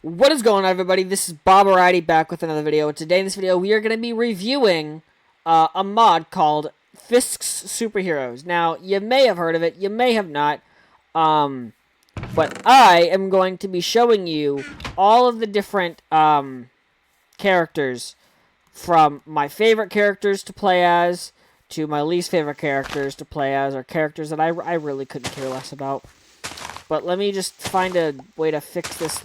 What is going on, everybody? This is Bob Variety back with another video. Today in this video, we are going to be reviewing a mod called Fisk's Superheroes. Now, you may have heard of it, you may have not, but I am going to be showing you all of the different characters, from my favorite characters to play as to my least favorite characters to play as, or characters that I really couldn't care less about. But let me just find a way to fix this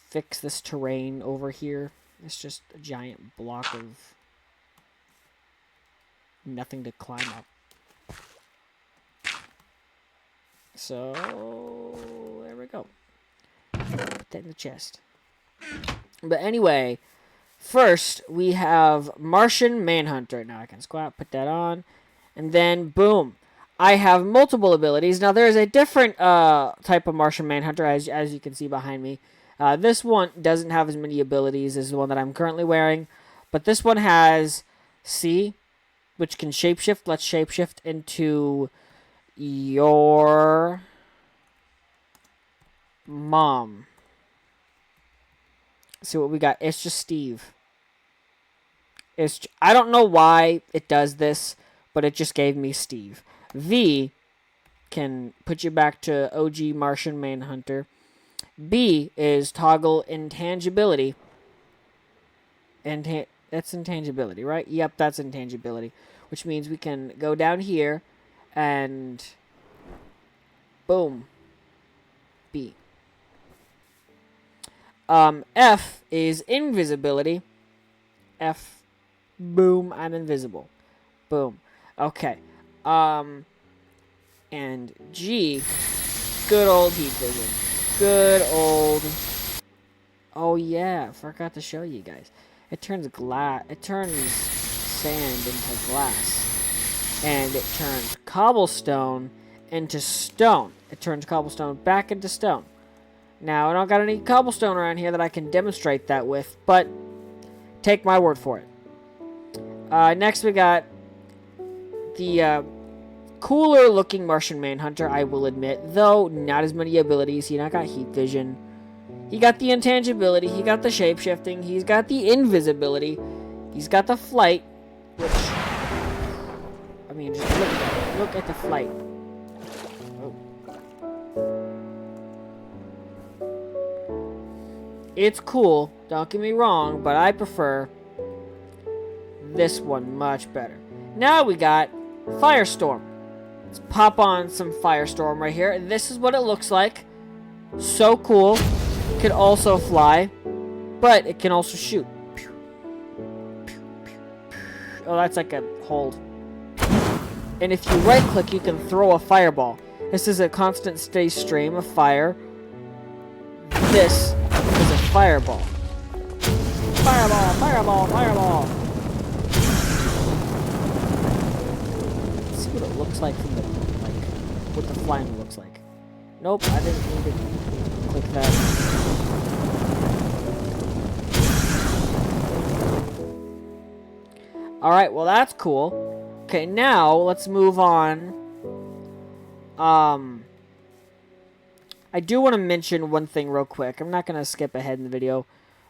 fix this terrain over here. It's just a giant block of nothing to climb up. So, there we go. Put that in the chest. But anyway, first we have Martian Manhunter. Now I can squat, put that on, and then boom. I have multiple abilities. Now, there is a different type of Martian Manhunter, as you can see behind me. This one doesn't have as many abilities as the one that I'm currently wearing. But this one has C, which can shapeshift. Let's shapeshift into your mom. See what we got. It's just Steve. I don't know why it does this, but it just gave me Steve. V can put you back to OG Martian Manhunter. B is toggle intangibility. That's intangibility, right? Yep, that's intangibility. Which means we can go down here and boom. B. F is invisibility. F. Boom, I'm invisible. Boom. Okay. And G, good old heat vision. Good old. Oh yeah, forgot to show you guys. It turns sand into glass, and it turns cobblestone into stone. It turns cobblestone back into stone. Now I don't got any cobblestone around here that I can demonstrate that with, but take my word for it. Next we got the cooler looking Martian Manhunter, I will admit, though not as many abilities. He not got heat vision. He got the intangibility. He got the shapeshifting. He's got the invisibility. He's got the flight, which, I mean, just look at the flight. Oh. It's cool, don't get me wrong, but I prefer this one much better. Now we got Firestorm. Let's pop on some Firestorm right here. This is what it looks like. So cool. It can also fly, but it can also shoot. Oh, that's like a hold. And if you right click, you can throw a fireball. This is a constant steady stream of fire. This is a fireball. Fireball, fireball, fireball. What it looks like from the, what the flying looks like. Nope, I didn't need to click that. Alright, well that's cool. Okay, now let's move on. I do want to mention one thing real quick. I'm not going to skip ahead in the video or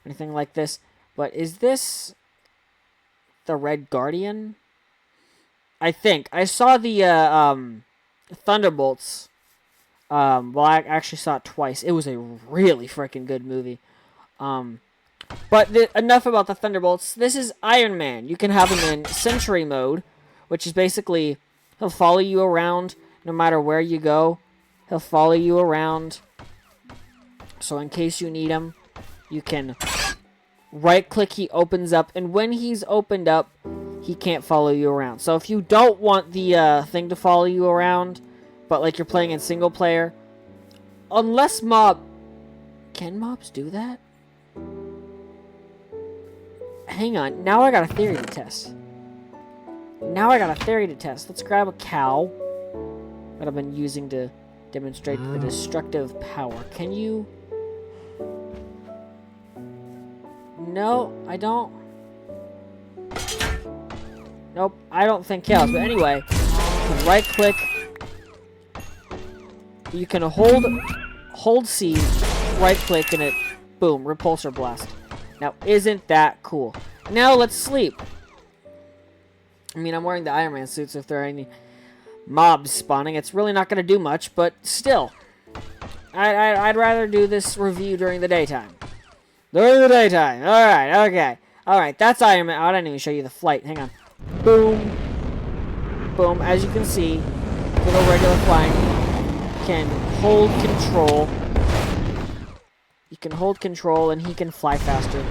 anything like this, but is this the Red Guardian? I think. I saw the Thunderbolts. Well, I actually saw it twice. It was a really freaking good movie. But enough about the Thunderbolts. This is Iron Man. You can have him in Sentry mode, which is basically he'll follow you around no matter where you go. He'll follow you around. So in case you need him, you can right-click, he opens up. And when he's opened up, he can't follow you around. So if you don't want the thing to follow you around, but like you're playing in single player, unless can mobs do that? Hang on, now I got a theory to test. Let's grab a cow that I've been using to demonstrate the destructive power. Can you? No, I don't. Nope, I don't think counts. But anyway, you can right click. You can hold hold C, right click, and it, boom, repulsor blast. Now, isn't that cool? Now let's sleep. I mean, I'm wearing the Iron Man suit, so if there are any mobs spawning, it's really not going to do much, but still. I'd rather do this review during the daytime. During the daytime. Alright, okay. Alright, that's Iron Man. Oh, I didn't even show you the flight. Hang on. Boom. Boom. As you can see, little regular flying can hold control. He can hold control, and he can fly faster.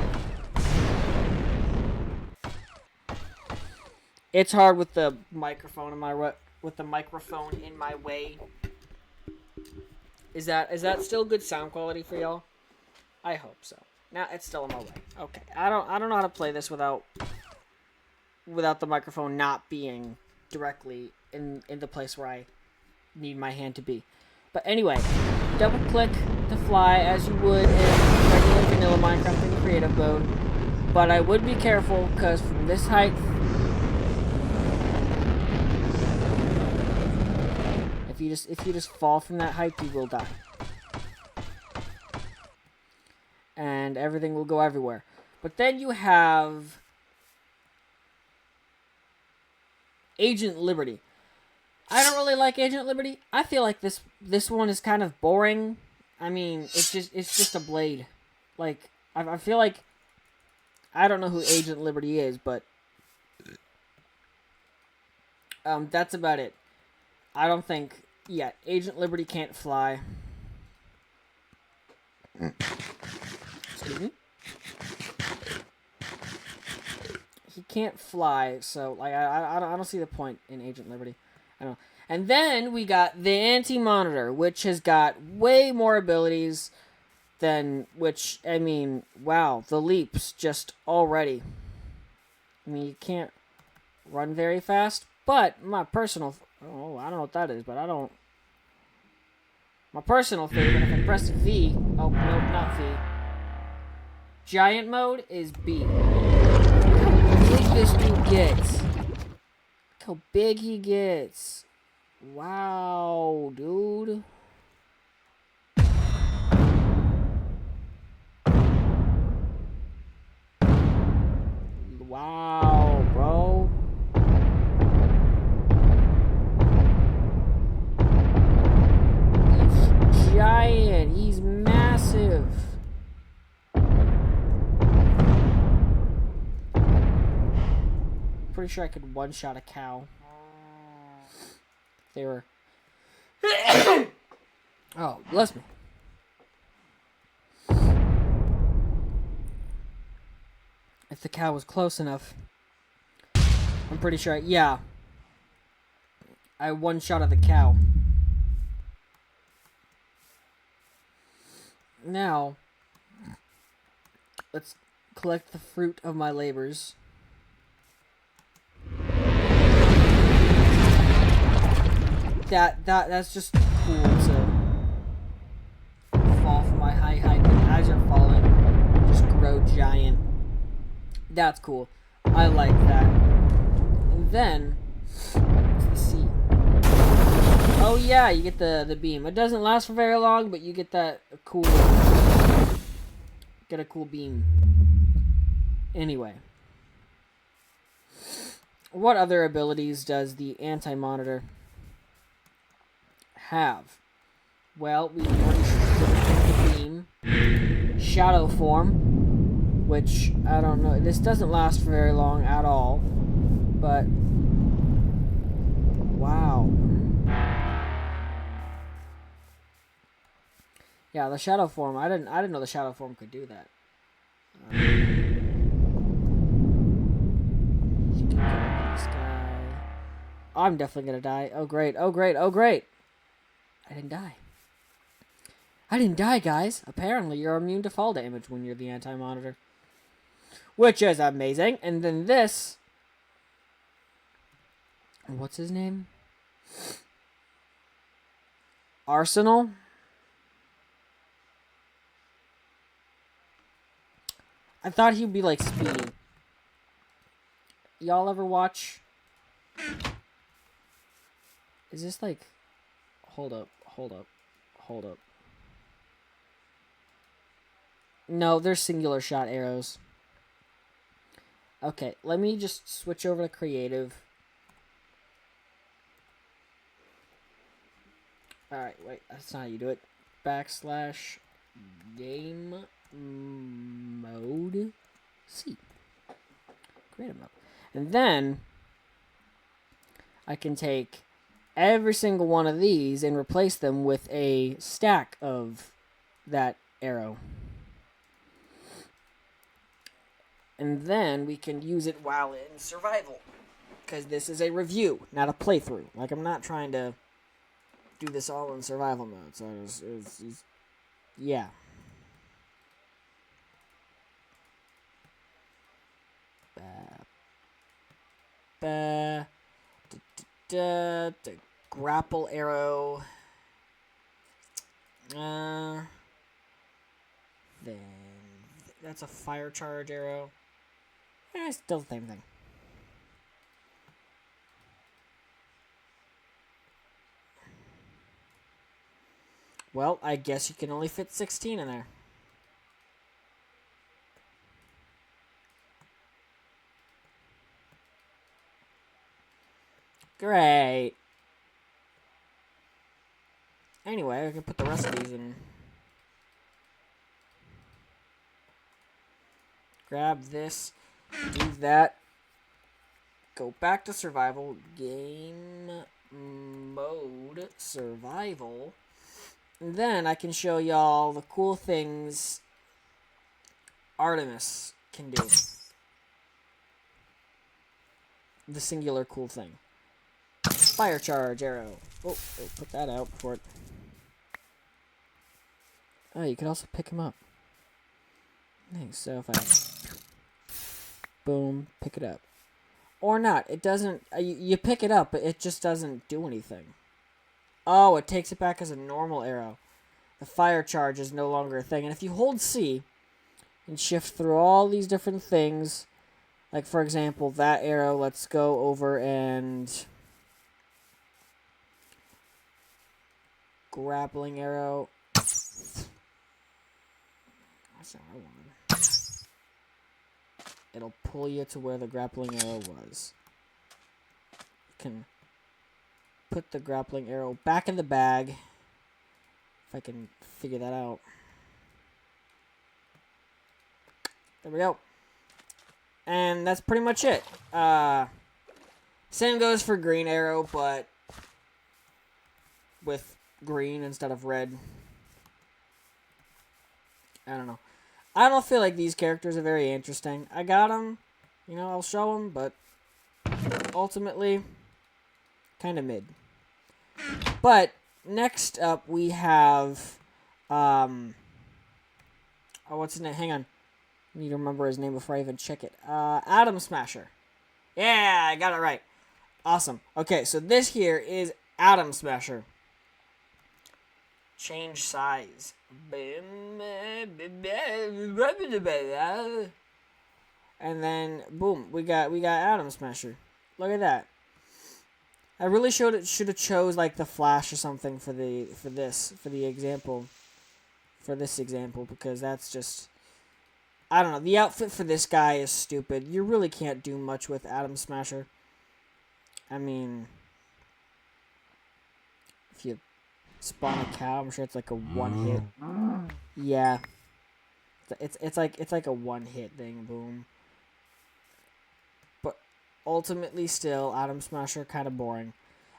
It's hard with the microphone in my way. Is that still good sound quality for y'all? I hope so. Now it's still in my way. Okay. I don't know how to play this without the microphone not being directly in the place where I need my hand to be. But anyway, double click to fly as you would in regular vanilla Minecraft in creative mode. But I would be careful because from this height, if you just fall from that height, you will die. And everything will go everywhere. But then you have Agent Liberty. I don't really like Agent Liberty. I feel like this one is kind of boring. I mean, it's just a blade. Like, I feel like I don't know who Agent Liberty is, but that's about it. I don't think Agent Liberty can't fly. Excuse me. He can't fly, so like I don't see the point in Agent Liberty. I don't know. And then we got the Anti-Monitor, which has got way more abilities than I mean, wow, the leaps just already. I mean, you can't run very fast, but my personal I don't know what that is, but my personal favorite, if I press V, oh, nope, not V. Giant mode is B. Look how big this dude gets. Look how big he gets. Wow, dude. Wow, bro. He's giant. He's massive. Pretty sure I could one-shot a cow. They were... Oh, bless me. If the cow was close enough, I'm pretty sure I one-shotted the cow. Now, let's collect the fruit of my labors. That's just cool to fall from my high height, and as you're falling, just grow giant. That's cool. I like that. And then, let's see. Oh yeah, you get the beam. It doesn't last for very long, but you get that cool, get a cool beam. Anyway. What other abilities does the Anti-Monitor have? Well, we already the beam. Shadow form, which, I don't know, this doesn't last for very long at all, but, wow. Yeah, the shadow form, I didn't know the shadow form could do that. I'm definitely gonna die. Oh great, oh great, oh great. I didn't die. I didn't die, guys. Apparently you're immune to fall damage when you're the Anti-Monitor. Which is amazing. And then this... What's his name? Arsenal? I thought he'd be like Speedy. Y'all ever watch... Is this like... Hold up. No, they're singular shot arrows. Okay, let me just switch over to creative. Alright, wait, that's not how you do it. Backslash game mode C. Creative mode. And then I can take every single one of these and replace them with a stack of that arrow. And then we can use it while in survival. Because this is a review, not a playthrough. Like, I'm not trying to do this all in survival mode. So, it's yeah. The grapple arrow. Then that's a fire charge arrow. Still the same thing. Well, I guess you can only fit 16 in there. Great. Anyway, I can put the rest of these in. Grab this, do that. Go back to survival. Game mode survival. And then I can show y'all the cool things Artemis can do. The singular cool thing. Fire charge arrow. Oh, put that out before it... Oh, you can also pick him up. Thanks. So if I... Boom, pick it up. Or not. It doesn't... You pick it up, but it just doesn't do anything. Oh, it takes it back as a normal arrow. The fire charge is no longer a thing. And if you hold C and shift through all these different things, like for example, that arrow, let's go over and grappling arrow. That's not what I wanted. It'll pull you to where the grappling arrow was. You can put the grappling arrow back in the bag. If I can figure that out. There we go. And that's pretty much it. Same goes for green arrow, but with green instead of red. I don't know. I don't feel like these characters are very interesting. I got them. You know, I'll show them, but ultimately, kind of mid. But next up, we have, oh, what's his name? Hang on. I need to remember his name before I even check it. Atom Smasher. Yeah, I got it right. Awesome. Okay, so this here is Atom Smasher. Change size. And then, boom, we got Atom Smasher. Look at that. I really should have chose like the Flash or something for this example, because that's just, I don't know. The outfit for this guy is stupid. You really can't do much with Atom Smasher. I mean, if you spawn a cow, I'm sure it's like a one hit. Yeah, it's like a one hit thing. Boom. But ultimately, still, Atom Smasher kind of boring.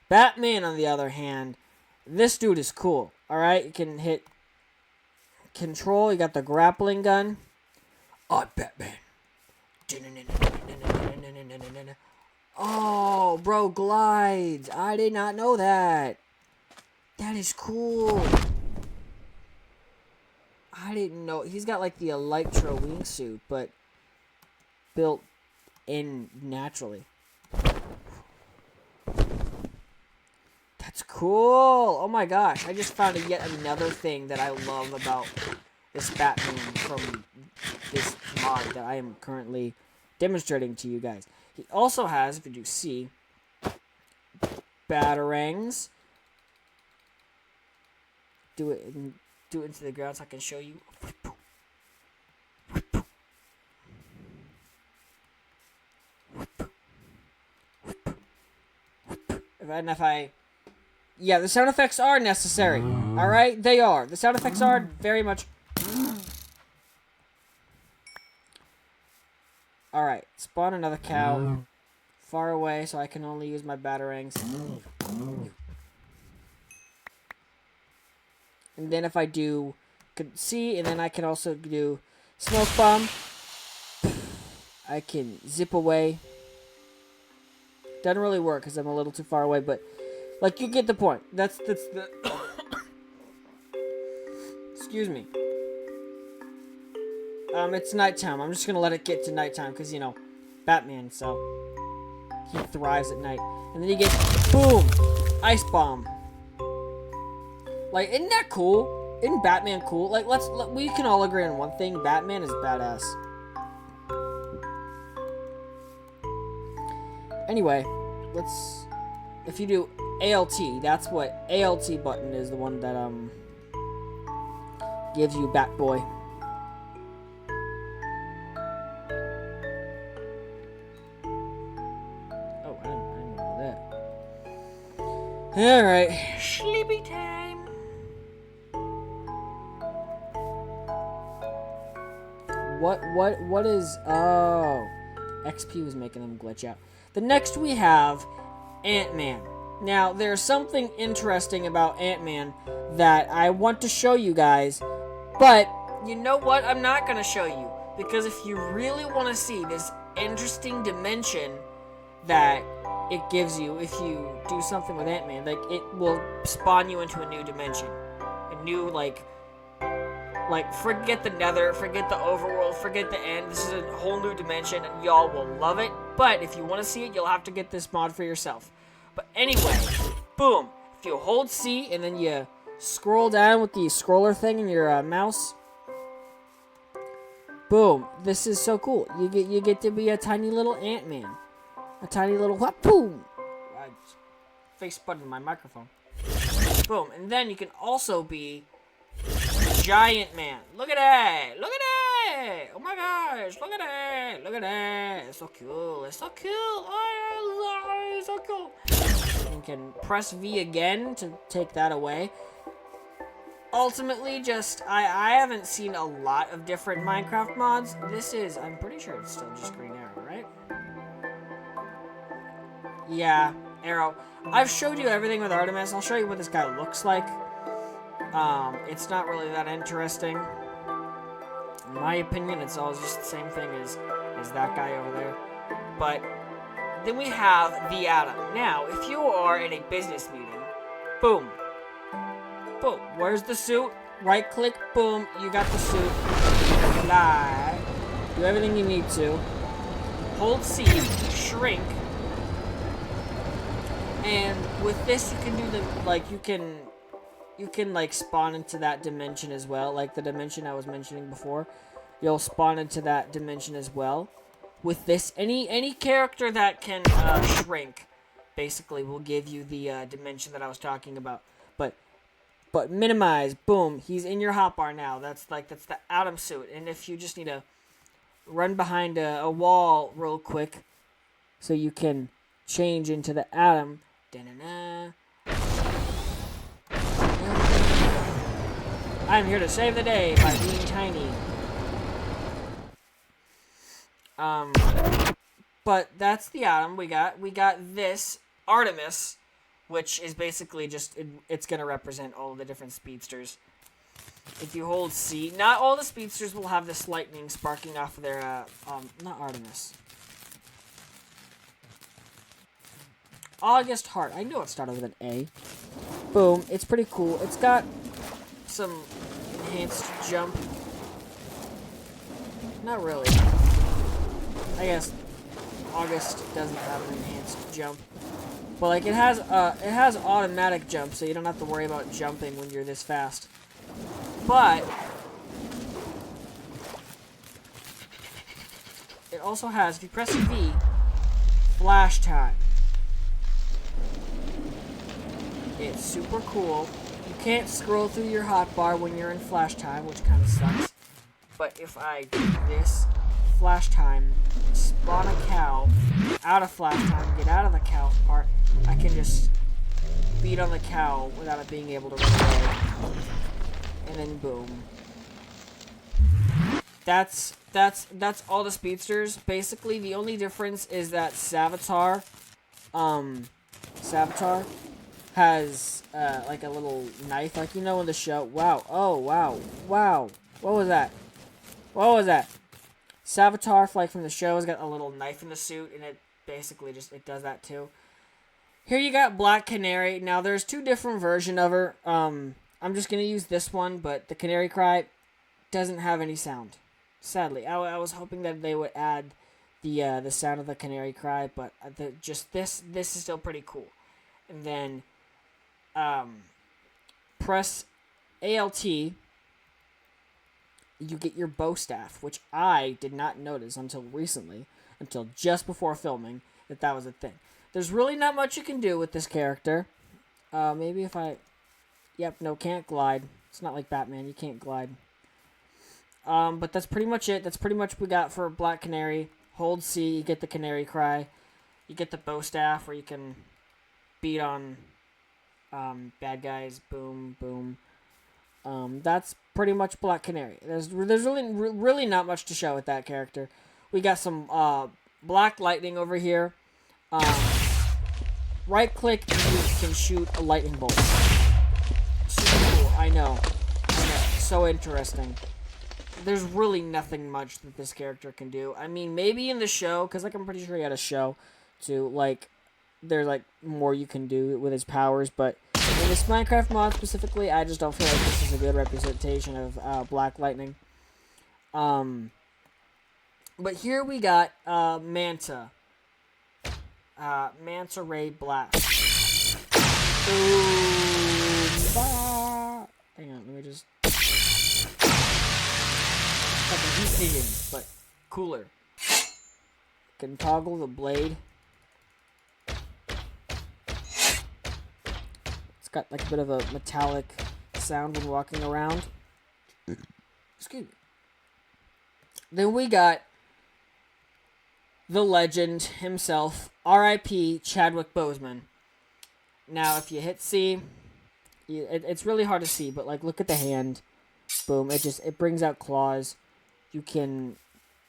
Batman, on the other hand, this dude is cool. All right, you can hit control. You got the grappling gun. I'm Batman. Oh, bro, glides. I did not know that. That is cool. I didn't know. He's got like the Electro wingsuit, but built in naturally. That's cool. Oh my gosh. I just found yet another thing that I love about this Batman from this mod that I am currently demonstrating to you guys. He also has, if you do see, batarangs. Do it into the ground so I can show you. And if I... Yeah, the sound effects are necessary. Alright? They are. The sound effects are very much... Alright, spawn another cow. Far away, so I can only use my batarangs. And then if I do... see, and then I can also do smoke bomb. I can zip away. Doesn't really work because I'm a little too far away, but like you get the point. That's the excuse me. It's nighttime. I'm just gonna let it get to nighttime because you know, Batman. So he thrives at night, and then you get boom, ice bomb. Like, isn't that cool? Isn't Batman cool? Like, we can all agree on one thing: Batman is badass. Anyway, if you do ALT, that's what ALT button is, the one that gives you Batboy. Oh, I didn't know that. Alright, sleepy time. What is, oh, XP was making them glitch out. The next we have Ant-Man. Now, there's something interesting about Ant-Man that I want to show you guys, but you know what? I'm not going to show you, because if you really want to see this interesting dimension that it gives you if you do something with Ant-Man, like, it will spawn you into a new dimension. A new, like, forget the nether, forget the overworld, forget the end. This is a whole new dimension, and y'all will love it. But if you want to see it, you'll have to get this mod for yourself. But anyway, boom. If you hold C, and then you scroll down with the scroller thing in your mouse, boom. This is so cool. You get to be a tiny little Ant-Man. A tiny little boom. I face buttoned my microphone. Boom. And then you can also be Giant Man. Look at that. Look at that. Oh my gosh. Look at that. Look at that. It's so cool. It's so cool. Oh, it's so cool. You can press V again to take that away. Ultimately, I haven't seen a lot of different Minecraft mods. This is, I'm pretty sure it's still just Green Arrow, right? Yeah, Arrow. I've showed you everything with Artemis. I'll show you what this guy looks like. It's not really that interesting. In my opinion, it's all just the same thing as that guy over there. But then we have the Atom. Now, if you are in a business meeting, boom. Boom. Where's the suit? Right click, boom, you got the suit. Fly. Do everything you need to. Hold C, shrink. And with this, you can do the, like, you can like spawn into that dimension as well, like the dimension I was mentioning before. You'll spawn into that dimension as well. With this, any character that can shrink, basically, will give you the dimension that I was talking about. But minimize, boom, he's in your hotbar now. That's the Atom suit. And if you just need to run behind a wall real quick, so you can change into the Atom. Da-na-na. I'm here to save the day by being tiny. But that's the Atom. We got this Artemis, which is basically just, it's going to represent all of the different speedsters. If you hold C, not all the speedsters will have this lightning sparking off of their, not Artemis. August Heart. I know it started with an A. Boom. It's pretty cool. It's got some enhanced jump. Not really. I guess August doesn't have an enhanced jump. But like it has automatic jump, so you don't have to worry about jumping when you're this fast. But it also has, if you press V, flash time. It's super cool. You can't scroll through your hotbar when you're in flash time, which kind of sucks. But if I do this, flash time, spawn a cow, out of flash time, get out of the cow part, I can just beat on the cow without it being able to run away. And then boom. That's all the speedsters. Basically, the only difference is that Savitar has like a little knife, like in the show. Wow. Oh wow. Wow. What was that? What was that? Savitar, like from the show, has got a little knife in the suit, and it basically it does that too. Here you got Black Canary. Now there's two different versions of her. I'm just gonna use this one, but the Canary Cry doesn't have any sound. Sadly, I was hoping that they would add the sound of the Canary Cry, but this is still pretty cool. And then press ALT. You get your bow staff, which I did not notice until recently, until just before filming, that was a thing. There's really not much you can do with this character. Maybe if I... Yep, no, can't glide. It's not like Batman, you can't glide. But that's pretty much it. That's pretty much what we got for Black Canary. Hold C, you get the Canary Cry. You get the bow staff, where you can beat on bad guys. Boom, boom. That's pretty much Black Canary. There's really not much to show with that character. We got some Black Lightning over here. Right click and you can shoot a lightning bolt. Super cool. I know. So interesting. There's really nothing much that this character can do. I mean, maybe in the show, because I'm pretty sure he had a show too. There's more you can do with his powers, but in this Minecraft mod specifically, I just don't feel like this is a good representation of Black Lightning. But here we got Manta. Manta Ray Blast. Boom. Hang on, let me just... Like a heat vision, but cooler. Can toggle the blade. It's got like a bit of a metallic sound when walking around. Excuse me. Then we got the legend himself, R.I.P. Chadwick Boseman. Now, if you hit C, it's really hard to see, but look at the hand. Boom! It brings out claws. You can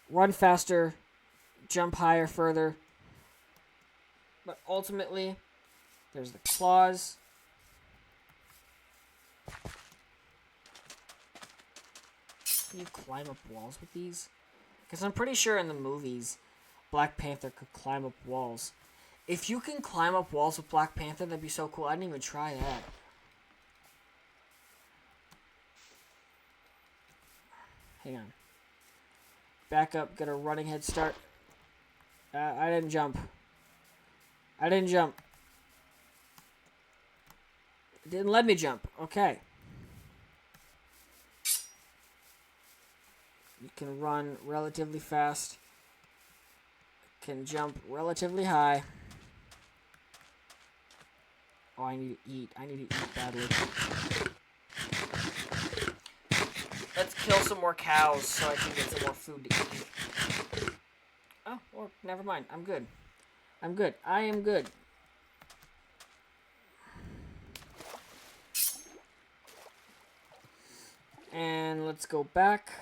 run faster, jump higher, further. But ultimately, there's the claws. Can you climb up walls with these? Because I'm pretty sure in the movies, Black Panther could climb up walls. If you can climb up walls with Black Panther, that'd be so cool. I didn't even try that. Hang on. Back up, get a running head start. I didn't jump. It didn't let me jump. Okay. You can run relatively fast. Can jump relatively high. Oh, I need to eat. I need to eat badly. Let's kill some more cows so I can get some more food to eat. Oh, or never mind. I'm good. I am good. And let's go back.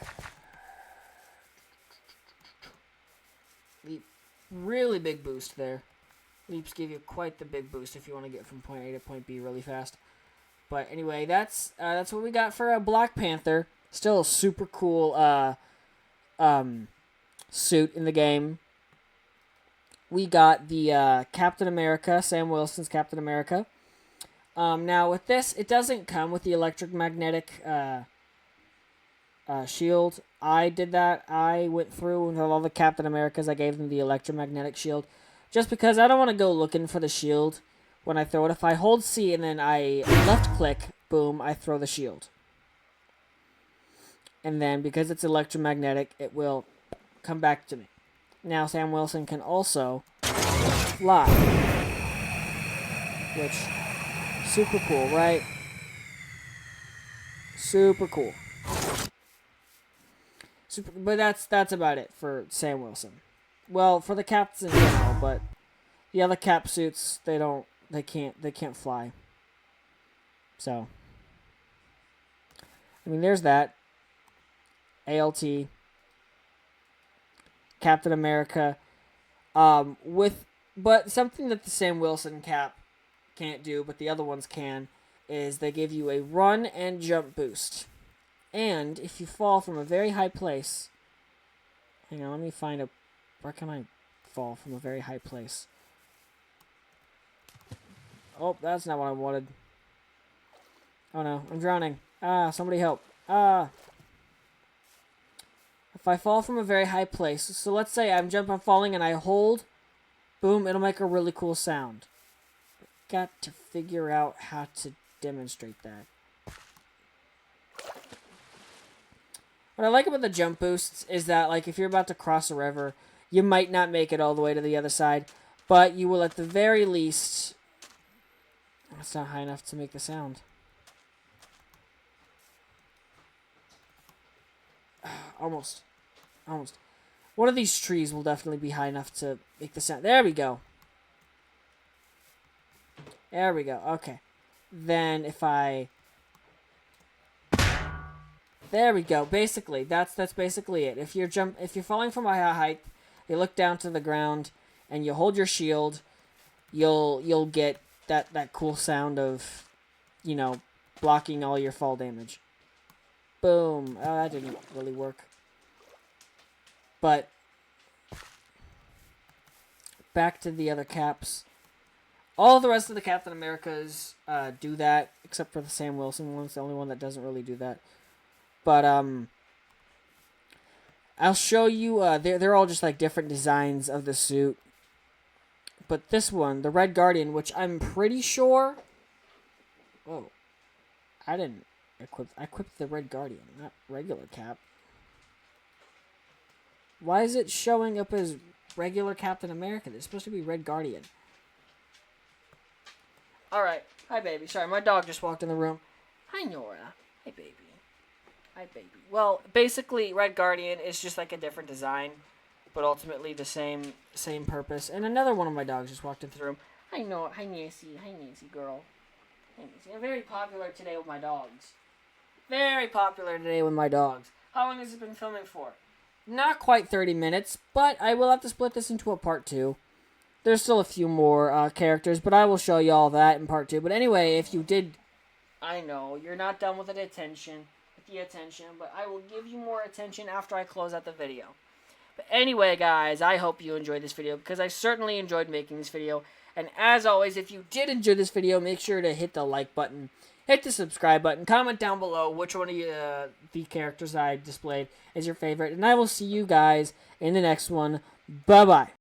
Leap. Really big boost there. Leaps give you quite the big boost if you want to get from point A to point B really fast. But anyway, that's what we got for a Black Panther. Still a super cool suit in the game. We got the Captain America, Sam Wilson's Captain America. Now with this, it doesn't come with the electromagnetic shield. I did that. I went through with all the Captain Americas. I gave them the electromagnetic shield. Just because I don't want to go looking for the shield when I throw it. If I hold C and then I left click, boom, I throw the shield. And then because it's electromagnetic, it will come back to me. Now Sam Wilson can also fly. Which, super cool, right? Super cool. But that's about it for Sam Wilson. Well, for the caps in general, but the other cap suits, they can't fly. So, I mean, there's that. ALT, Captain America, but something that the Sam Wilson cap can't do, but the other ones can, is they give you a run and jump boost. And if you fall from a very high place, hang on, let me find a, where can I fall from a very high place? Oh, that's not what I wanted. Oh no, I'm drowning. Ah, somebody help. Ah. If I fall from a very high place, so let's say I'm falling and I hold, boom, it'll make a really cool sound. Got to figure out how to demonstrate that. What I like about the jump boosts is that, like, if you're about to cross a river, you might not make it all the way to the other side, but you will at the very least... It's not high enough to make the sound. Almost. One of these trees will definitely be high enough to make the sound. There we go. There we go. Okay. Then if I... There we go. Basically, that's basically it. If you're falling from a high height, you look down to the ground and you hold your shield, you'll get that cool sound of, you know, blocking all your fall damage. Boom. Oh, that didn't really work. But back to the other caps. All the rest of the Captain Americas do that, except for the Sam Wilson one. It's the only one that doesn't really do that. But I'll show you. They're all just like different designs of the suit. But this one, the Red Guardian, which I'm pretty sure. Whoa, I didn't equip. I equipped the Red Guardian, not regular Cap. Why is it showing up as regular Captain America? It's supposed to be Red Guardian. Alright. Hi, baby. Sorry, my dog just walked in the room. Hi, Nora. Hi, baby. Hi, baby. Well, basically, Red Guardian is just like a different design, but ultimately the same purpose. And another one of my dogs just walked into the room. Hi, Nora. Hi, Nancy. Hi, Nancy, girl. Hi, Nancy. I'm very popular today with my dogs. Very popular today with my dogs. How long has it been filming for? Not quite 30 minutes, but I will have to split this into a part 2. There's still a few more characters, but I will show you all that in part 2. But anyway, if you did... I know, you're not done with the attention, but I will give you more attention after I close out the video. But anyway, guys, I hope you enjoyed this video, because I certainly enjoyed making this video. And as always, if you did enjoy this video, make sure to hit the like button. Hit the subscribe button. Comment down below which one of the characters I displayed is your favorite. And I will see you guys in the next one. Bye-bye.